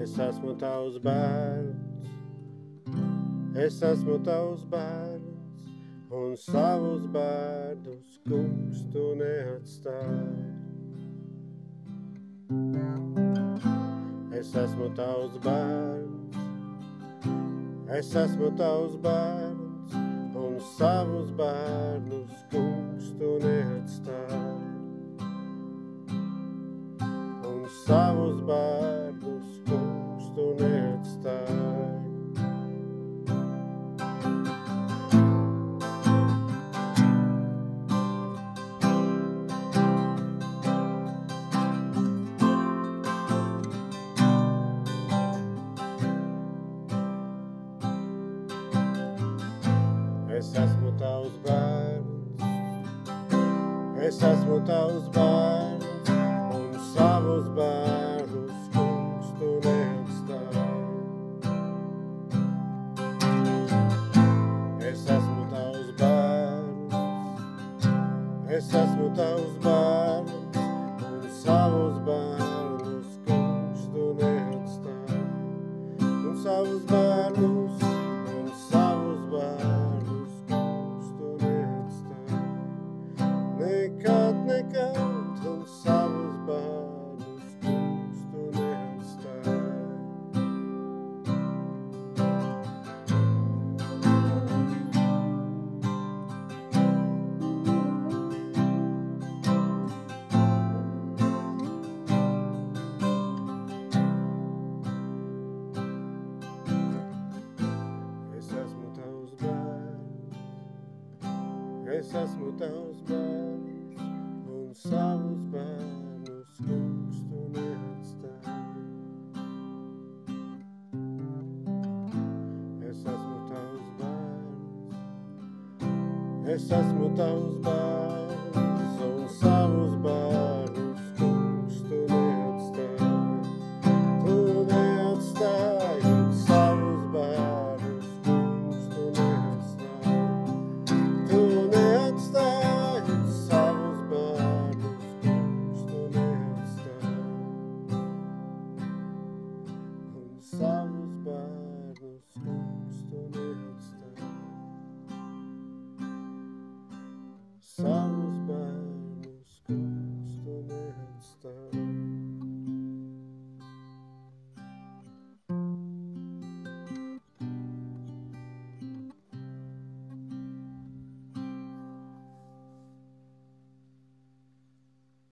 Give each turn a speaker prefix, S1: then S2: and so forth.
S1: Es esmu tavs bērns, es esmu tavs bērns, un savus bērnus, kungs, tu neatstāji. Es esmu tavs bērns, es esmu tavs bērns, un savus bērnus, kungs, tu neatstāji. Un savus bērnus, kungs, tu neatstāji. Es esmu tavs bērns, es esmu tavs bērns, un savus bērnus, kungs, tu neatstāji. Es esmu tavs bērns, es esmu tavs bērns, un savus bērnus, kungs, tu neatstāji. Un savus bērnus, un savus bērnus, kungs, tu neatstāji. Nekad, nekad, un savus bērnus, kungs, tu neatstāji. Es esmu tavs bērns, es esmu tavs bērns, un savus bērnus, kungs, tu neatstāji. Es esmu tavs bērns, es esmu tavs bērns,